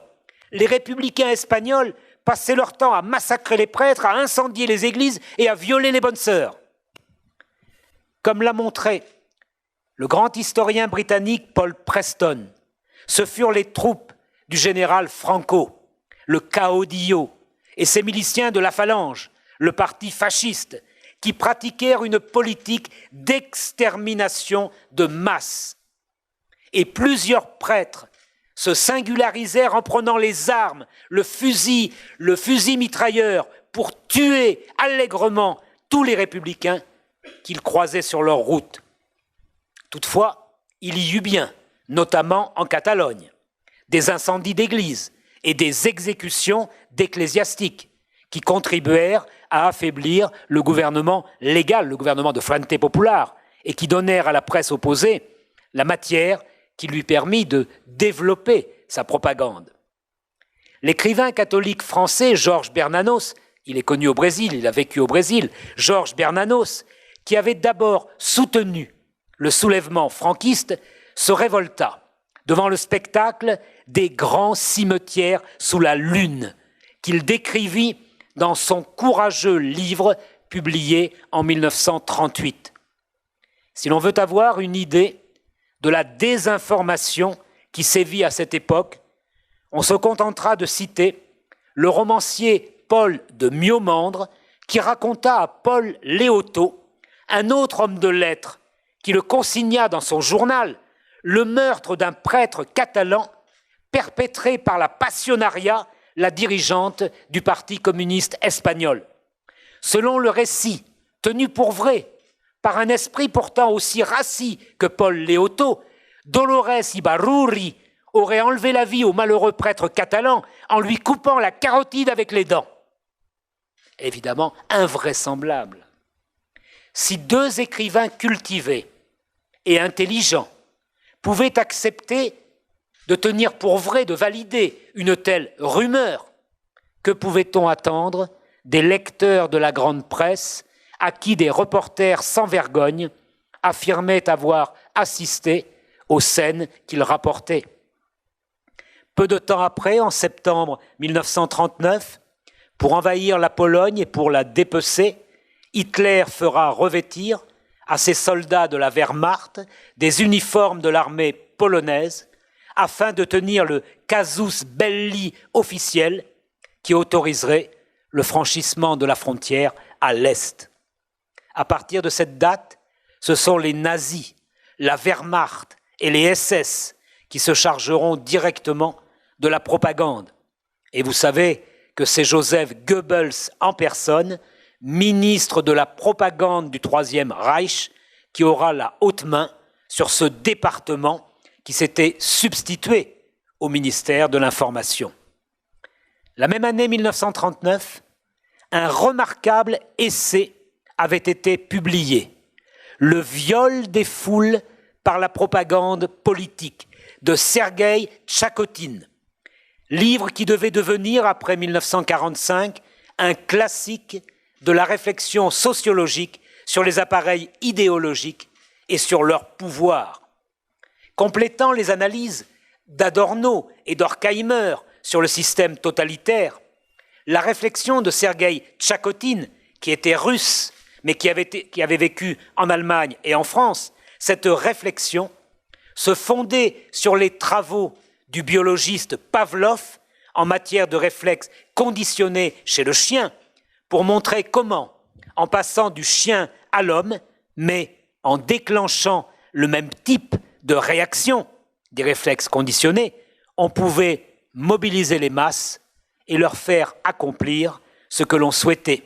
les républicains espagnols passaient leur temps à massacrer les prêtres, à incendier les églises et à violer les bonnes sœurs. Comme l'a montré le grand historien britannique Paul Preston, ce furent les troupes du général Franco, le caudillo, et ses miliciens de la Phalange, le parti fasciste, qui pratiquèrent une politique d'extermination de masse. Et plusieurs prêtres se singularisèrent en prenant les armes, le fusil mitrailleur, pour tuer allègrement tous les républicains qu'ils croisaient sur leur route. Toutefois, il y eut bien, notamment en Catalogne, des incendies d'églises et des exécutions d'ecclésiastiques qui contribuèrent à affaiblir le gouvernement légal, le gouvernement de Frente Popular, et qui donnèrent à la presse opposée la matière qui lui permit de développer sa propagande. L'écrivain catholique français Georges Bernanos, il est connu au Brésil, il a vécu au Brésil, Georges Bernanos, qui avait d'abord soutenu le soulèvement franquiste, se révolta devant le spectacle des grands cimetières sous la lune, qu'il décrivit dans son courageux livre publié en 1938. Si l'on veut avoir une idée de la désinformation qui sévit à cette époque, on se contentera de citer le romancier Paul de Miomandre qui raconta à Paul Léotot, un autre homme de lettres, qui le consigna dans son journal, le meurtre d'un prêtre catalan perpétré par la Passionaria la dirigeante du Parti communiste espagnol. Selon le récit, tenu pour vrai, par un esprit pourtant aussi rassis que Paul Leoto, Dolores Ibarruri aurait enlevé la vie au malheureux prêtre catalan en lui coupant la carotide avec les dents. Évidemment, invraisemblable. Si deux écrivains cultivés et intelligents pouvaient accepter de tenir pour vrai, de valider une telle rumeur, que pouvait-on attendre des lecteurs de la grande presse à qui des reporters sans vergogne affirmaient avoir assisté aux scènes qu'ils rapportaient? Peu de temps après, en septembre 1939, pour envahir la Pologne et pour la dépecer, Hitler fera revêtir à ses soldats de la Wehrmacht des uniformes de l'armée polonaise afin de tenir le casus belli officiel qui autoriserait le franchissement de la frontière à l'Est. À partir de cette date, ce sont les nazis, la Wehrmacht et les SS qui se chargeront directement de la propagande. Et vous savez que c'est Joseph Goebbels en personne, ministre de la propagande du Troisième Reich, qui aura la haute main sur ce département qui s'était substitué au ministère de l'Information. La même année 1939, un remarquable essai avait été publié, Le viol des foules par la propagande politique de Sergueï Tchakotine, livre qui devait devenir, après 1945, un classique de la réflexion sociologique sur les appareils idéologiques et sur leur pouvoir. Complétant les analyses d'Adorno et d'Horkheimer sur le système totalitaire, la réflexion de Sergueï Tchakotine, qui était russe, mais qui avait vécu en Allemagne et en France, cette réflexion se fondait sur les travaux du biologiste Pavlov en matière de réflexes conditionnés chez le chien, pour montrer comment, en passant du chien à l'homme, mais en déclenchant le même type de réaction des réflexes conditionnés, on pouvait mobiliser les masses et leur faire accomplir ce que l'on souhaitait.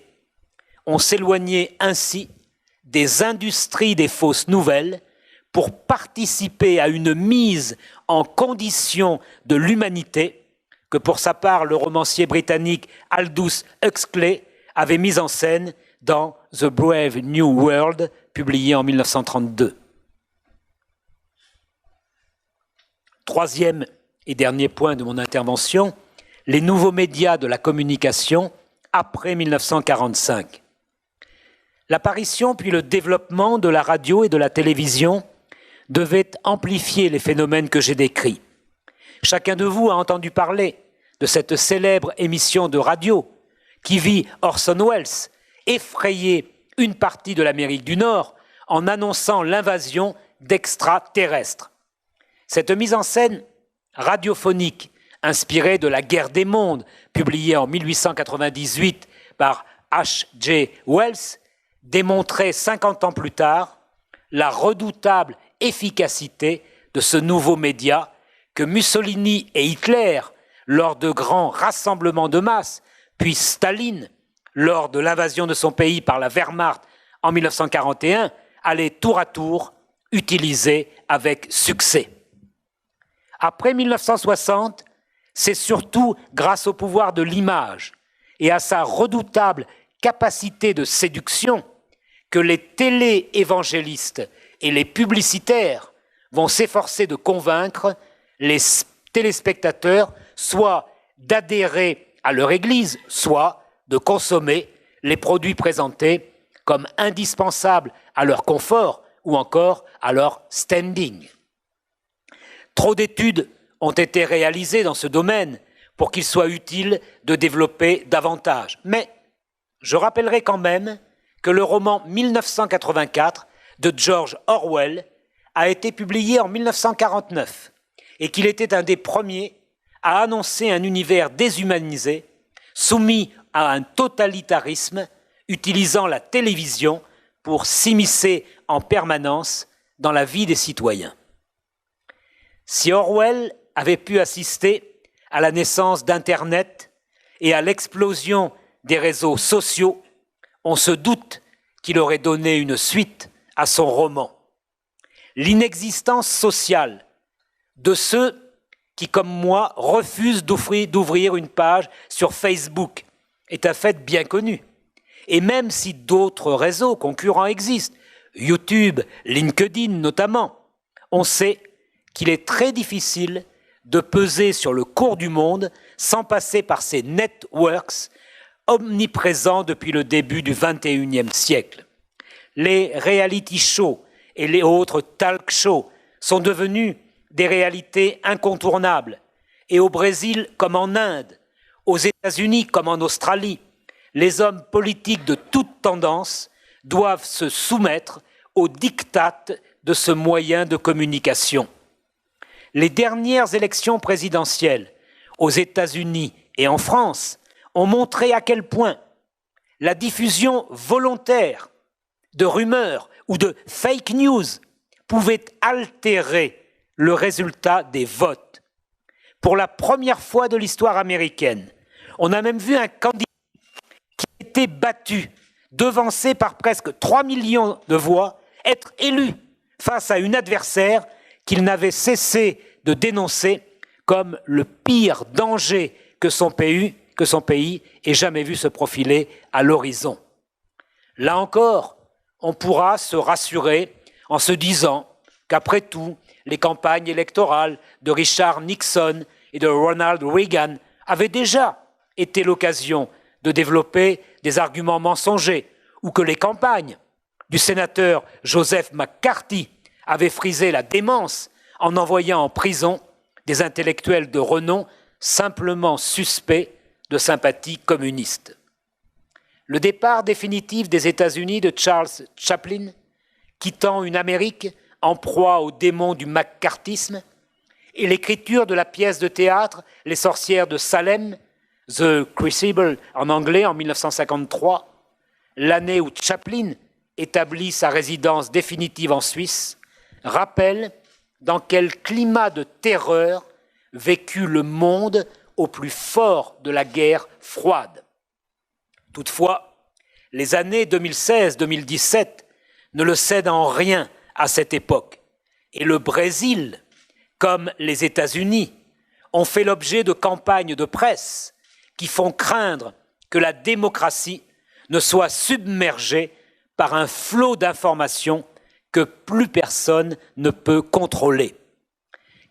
On s'éloignait ainsi des industries des fausses nouvelles pour participer à une mise en condition de l'humanité que pour sa part le romancier britannique Aldous Huxley avait mise en scène dans The Brave New World, publié en 1932. Troisième et dernier point de mon intervention, les nouveaux médias de la communication après 1945. L'apparition puis le développement de la radio et de la télévision devaient amplifier les phénomènes que j'ai décrits. Chacun de vous a entendu parler de cette célèbre émission de radio qui vit Orson Welles effrayer une partie de l'Amérique du Nord en annonçant l'invasion d'extraterrestres. Cette mise en scène radiophonique, inspirée de La Guerre des mondes, publiée en 1898 par H.G. Wells, démontrait 50 ans plus tard la redoutable efficacité de ce nouveau média que Mussolini et Hitler, lors de grands rassemblements de masse, puis Staline, lors de l'invasion de son pays par la Wehrmacht en 1941, allaient tour à tour utiliser avec succès. Après 1960, c'est surtout grâce au pouvoir de l'image et à sa redoutable capacité de séduction que les télé-évangélistes et les publicitaires vont s'efforcer de convaincre les téléspectateurs soit d'adhérer à leur église, soit de consommer les produits présentés comme indispensables à leur confort ou encore à leur standing. Trop d'études ont été réalisées dans ce domaine pour qu'il soit utile de développer davantage. Mais je rappellerai quand même que le roman 1984 de George Orwell a été publié en 1949 et qu'il était un des premiers à annoncer un univers déshumanisé, soumis à un totalitarisme, utilisant la télévision pour s'immiscer en permanence dans la vie des citoyens. Si Orwell avait pu assister à la naissance d'Internet et à l'explosion des réseaux sociaux, on se doute qu'il aurait donné une suite à son roman. L'inexistence sociale de ceux qui, comme moi, refusent d'ouvrir une page sur Facebook est un fait bien connu. Et même si d'autres réseaux concurrents existent, YouTube, LinkedIn notamment, on sait qu'il est très difficile de peser sur le cours du monde sans passer par ces networks omniprésents depuis le début du XXIe siècle. Les reality shows et les autres talk shows sont devenus des réalités incontournables. Et au Brésil comme en Inde, aux États-Unis comme en Australie, les hommes politiques de toute tendance doivent se soumettre aux diktats de ce moyen de communication. Les dernières élections présidentielles aux États-Unis et en France ont montré à quel point la diffusion volontaire de rumeurs ou de fake news pouvait altérer le résultat des votes. Pour la première fois de l'histoire américaine, on a même vu un candidat qui a été battu, devancé par presque 3 millions de voix, être élu face à une adversaire qu'il n'avait cessé de dénoncer comme le pire danger que son pays ait jamais vu se profiler à l'horizon. Là encore, on pourra se rassurer en se disant qu'après tout, les campagnes électorales de Richard Nixon et de Ronald Reagan avaient déjà été l'occasion de développer des arguments mensongers, ou que les campagnes du sénateur Joseph McCarthy avaient frisé la démence en envoyant en prison des intellectuels de renom simplement suspects de sympathie communiste. Le départ définitif des États-Unis de Charles Chaplin, quittant une Amérique en proie au démon du maccarthisme, et l'écriture de la pièce de théâtre Les sorcières de Salem, The Crucible en anglais en 1953, l'année où Chaplin établit sa résidence définitive en Suisse, rappelle dans quel climat de terreur vécut le monde au plus fort de la guerre froide. Toutefois, les années 2016-2017 ne le cèdent en rien à cette époque, et le Brésil, comme les États-Unis, ont fait l'objet de campagnes de presse qui font craindre que la démocratie ne soit submergée par un flot d'informations que plus personne ne peut contrôler.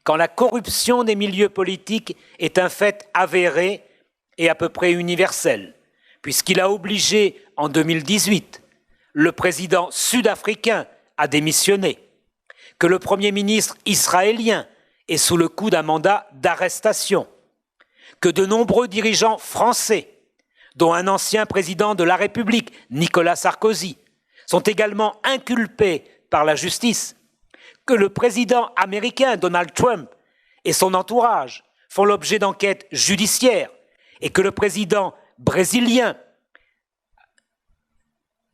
Quand la corruption des milieux politiques est un fait avéré et à peu près universel, puisqu'il a obligé en 2018 le président sud-africain à démissionner, que le Premier ministre israélien est sous le coup d'un mandat d'arrestation, que de nombreux dirigeants français, dont un ancien président de la République, Nicolas Sarkozy, sont également inculpés par la justice, que le président américain Donald Trump et son entourage font l'objet d'enquêtes judiciaires et que le président brésilien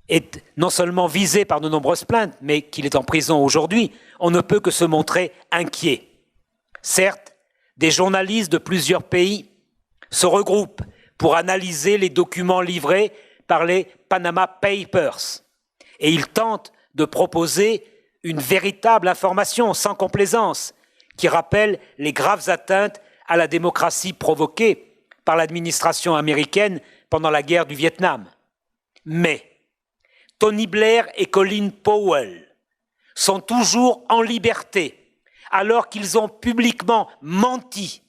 est non seulement visé par de nombreuses plaintes, mais qu'il est en prison aujourd'hui, on ne peut que se montrer inquiet. Certes, des journalistes de plusieurs pays se regroupent pour analyser les documents livrés par les Panama Papers et ils tentent de proposer une véritable information sans complaisance qui rappelle les graves atteintes à la démocratie provoquées par l'administration américaine pendant la guerre du Vietnam. Mais Tony Blair et Colin Powell sont toujours en liberté alors qu'ils ont publiquement menti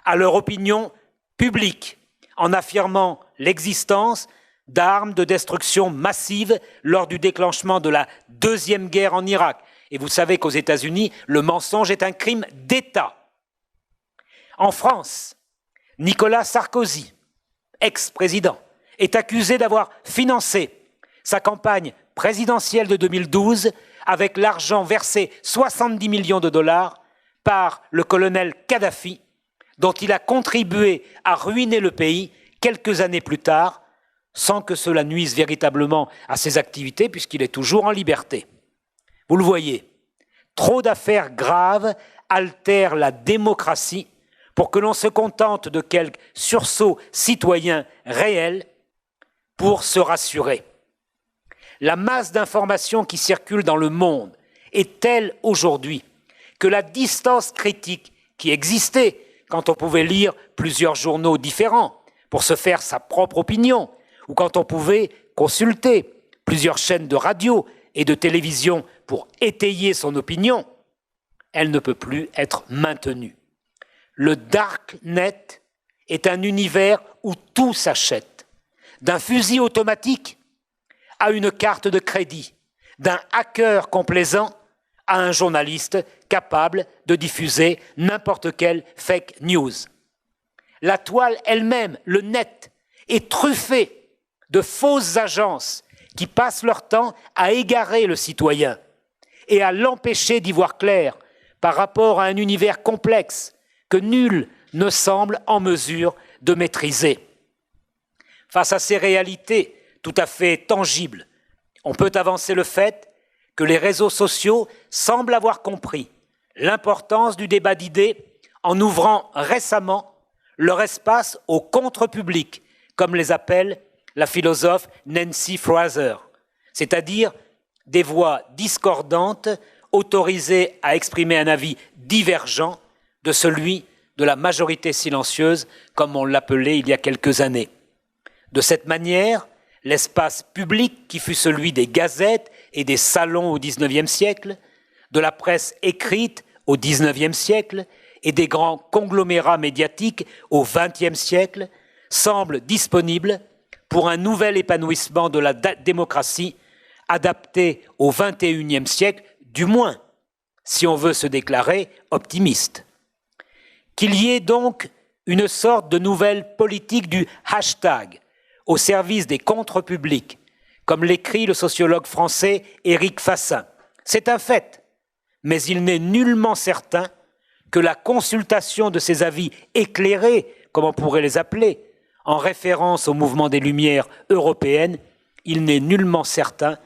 à leur opinion publique en affirmant l'existence d'armes de destruction massive lors du déclenchement de la Deuxième Guerre en Irak. Et vous savez qu'aux États-Unis, le mensonge est un crime d'État. En France, Nicolas Sarkozy, ex-président, est accusé d'avoir financé sa campagne présidentielle de 2012 avec l'argent versé 70 millions de dollars par le colonel Kadhafi, dont il a contribué à ruiner le pays quelques années plus tard, sans que cela nuise véritablement à ses activités, puisqu'il est toujours en liberté. Vous le voyez, trop d'affaires graves altèrent la démocratie pour que l'on se contente de quelques sursauts citoyens réels pour se rassurer. La masse d'informations qui circulent dans le monde est telle aujourd'hui que la distance critique qui existait quand on pouvait lire plusieurs journaux différents pour se faire sa propre opinion, ou quand on pouvait consulter plusieurs chaînes de radio et de télévision pour étayer son opinion, elle ne peut plus être maintenue. Le darknet est un univers où tout s'achète, d'un fusil automatique à une carte de crédit, d'un hacker complaisant à un journaliste capable de diffuser n'importe quelle fake news. La toile elle-même, le net, est truffée de fausses agences qui passent leur temps à égarer le citoyen et à l'empêcher d'y voir clair par rapport à un univers complexe que nul ne semble en mesure de maîtriser. Face à ces réalités tout à fait tangibles, on peut avancer le fait que les réseaux sociaux semblent avoir compris l'importance du débat d'idées en ouvrant récemment leur espace au contre-public, comme les appelle la philosophe Nancy Fraser, c'est-à-dire des voix discordantes autorisées à exprimer un avis divergent de celui de la majorité silencieuse, comme on l'appelait il y a quelques années. De cette manière, l'espace public qui fut celui des gazettes et des salons au XIXe siècle, de la presse écrite au XIXe siècle et des grands conglomérats médiatiques au XXe siècle, semble disponible pour un nouvel épanouissement de la démocratie adapté au XXIe siècle, du moins, si on veut se déclarer optimiste. Qu'il y ait donc une sorte de nouvelle politique du hashtag au service des contre-publics, comme l'écrit le sociologue français Éric Fassin. C'est un fait, mais il n'est nullement certain que la consultation de ces avis éclairés, comme on pourrait les appeler, en référence au mouvement des Lumières européennes, il n'est nullement certain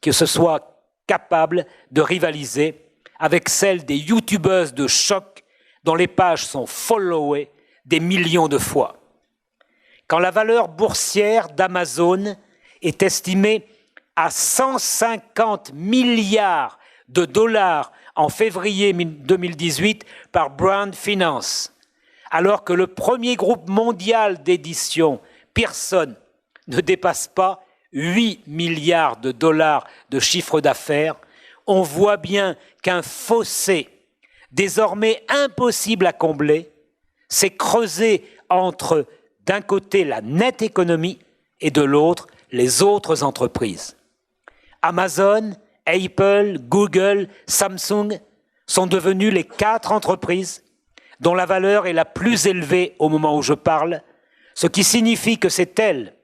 que ce soit capable de rivaliser avec celle des youtubeuses de choc dont les pages sont followées des millions de fois. Quand la valeur boursière d'Amazon est estimée à 150 milliards de dollars en février 2018 par Brand Finance, alors que le premier groupe mondial d'édition, Pearson, ne dépasse pas 8 milliards de dollars de chiffre d'affaires, on voit bien qu'un fossé, désormais impossible à combler, s'est creusé entre, d'un côté, la net économie et de l'autre, les autres entreprises. Amazon, Apple, Google, Samsung sont devenues les 4 entreprises dont la valeur est la plus élevée au moment où je parle, ce qui signifie que c'est elles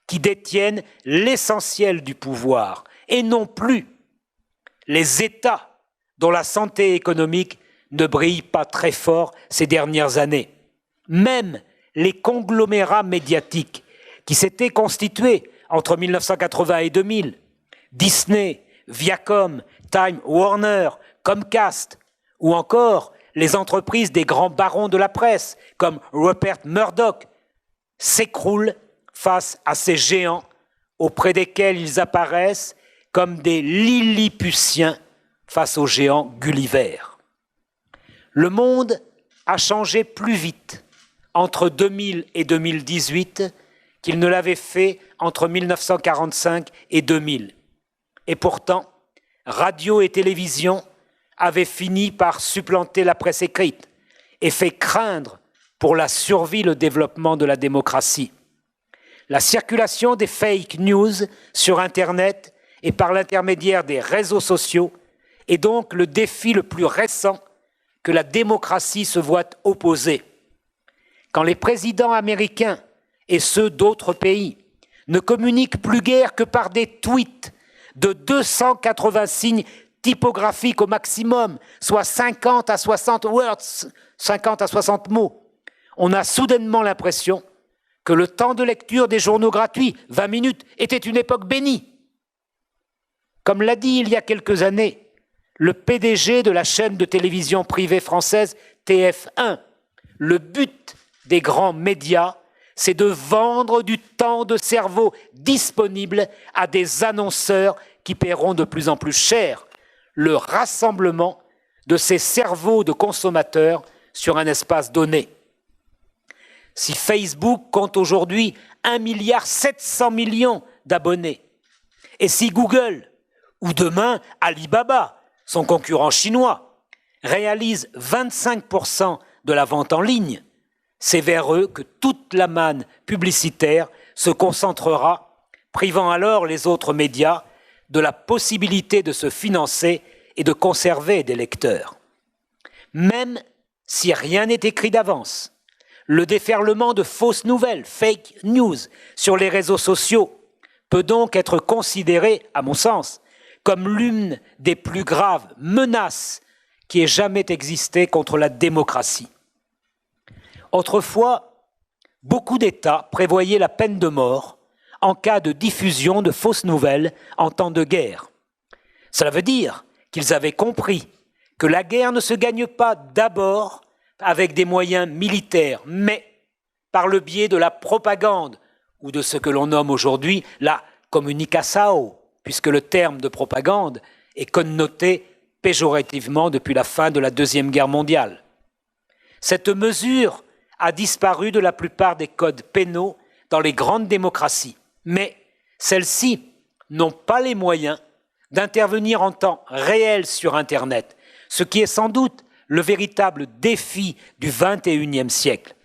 qui détiennent l'essentiel du pouvoir, et non plus les États dont la santé économique ne brille pas très fort ces dernières années. Même les conglomérats médiatiques qui s'étaient constitués entre 1980 et 2000, Disney, Viacom, Time Warner, Comcast, ou encore les entreprises des grands barons de la presse, comme Rupert Murdoch, s'écroulent face à ces géants auprès desquels ils apparaissent comme des Lilliputiens face aux géants Gulliver. Le monde a changé plus vite entre 2000 et 2018 qu'il ne l'avait fait entre 1945 et 2000. Et pourtant, radio et télévision avaient fini par supplanter la presse écrite et fait craindre pour la survie le développement de la démocratie. La circulation des fake news sur Internet et par l'intermédiaire des réseaux sociaux est donc le défi le plus récent que la démocratie se voit opposer. Quand les présidents américains et ceux d'autres pays ne communiquent plus guère que par des tweets de 280 signes typographiques au maximum, soit 50 à 60 words, 50 à 60 mots, on a soudainement l'impression que le temps de lecture des journaux gratuits, 20 minutes, était une époque bénie. Comme l'a dit il y a quelques années le PDG de la chaîne de télévision privée française TF1, Le but des grands médias, c'est de vendre du temps de cerveau disponible à des annonceurs qui paieront de plus en plus cher le rassemblement de ces cerveaux de consommateurs sur un espace donné. Si Facebook compte aujourd'hui 1,7 milliard d'abonnés, et si Google, ou demain Alibaba, son concurrent chinois, réalise 25% de la vente en ligne, c'est vers eux que toute la manne publicitaire se concentrera, privant alors les autres médias de la possibilité de se financer et de conserver des lecteurs. Même si rien n'est écrit d'avance, le déferlement de fausses nouvelles, fake news, sur les réseaux sociaux peut donc être considéré, à mon sens, comme l'une des plus graves menaces qui ait jamais existé contre la démocratie. Autrefois, beaucoup d'États prévoyaient la peine de mort en cas de diffusion de fausses nouvelles en temps de guerre. Cela veut dire qu'ils avaient compris que la guerre ne se gagne pas d'abord avec des moyens militaires, mais par le biais de la propagande, ou de ce que l'on nomme aujourd'hui la comunicação, puisque le terme de propagande est connoté péjorativement depuis la fin de la Deuxième Guerre mondiale. Cette mesure a disparu de la plupart des codes pénaux dans les grandes démocraties, mais celles-ci n'ont pas les moyens d'intervenir en temps réel sur Internet, ce qui est sans doute le véritable défi du XXIe siècle.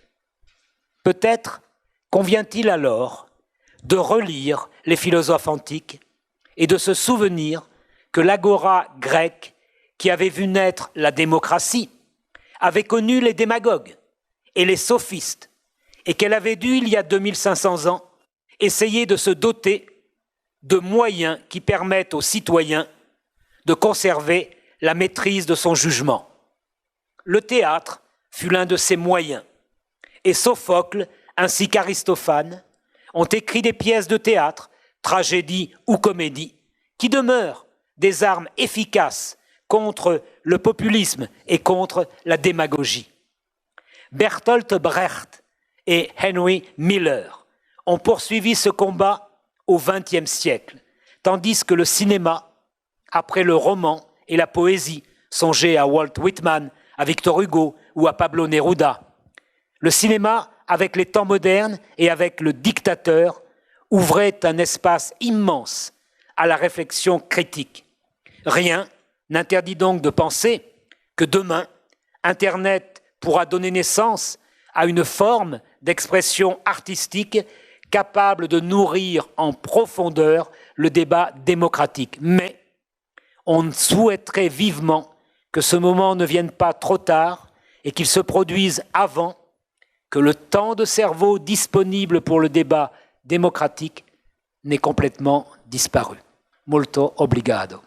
Peut-être convient-il alors de relire les philosophes antiques et de se souvenir que l'agora grecque, qui avait vu naître la démocratie, avait connu les démagogues et les sophistes, et qu'elle avait dû, il y a 2500 ans, essayer de se doter de moyens qui permettent aux citoyens de conserver la maîtrise de son jugement. Le théâtre fut l'un de ces moyens, et Sophocle ainsi qu'Aristophane ont écrit des pièces de théâtre, tragédies ou comédies, qui demeurent des armes efficaces contre le populisme et contre la démagogie. Bertolt Brecht et Henry Miller ont poursuivi ce combat au XXe siècle, tandis que le cinéma, après le roman et la poésie, songez à Walt Whitman, à Victor Hugo ou à Pablo Neruda, le cinéma, avec les temps modernes et avec le dictateur, ouvrait un espace immense à la réflexion critique. Rien n'interdit donc de penser que demain, Internet pourra donner naissance à une forme d'expression artistique capable de nourrir en profondeur le débat démocratique. Mais on souhaiterait vivement que ce moment ne vienne pas trop tard et qu'il se produise avant que le temps de cerveau disponible pour le débat démocratique n'ait complètement disparu. Molto obrigado.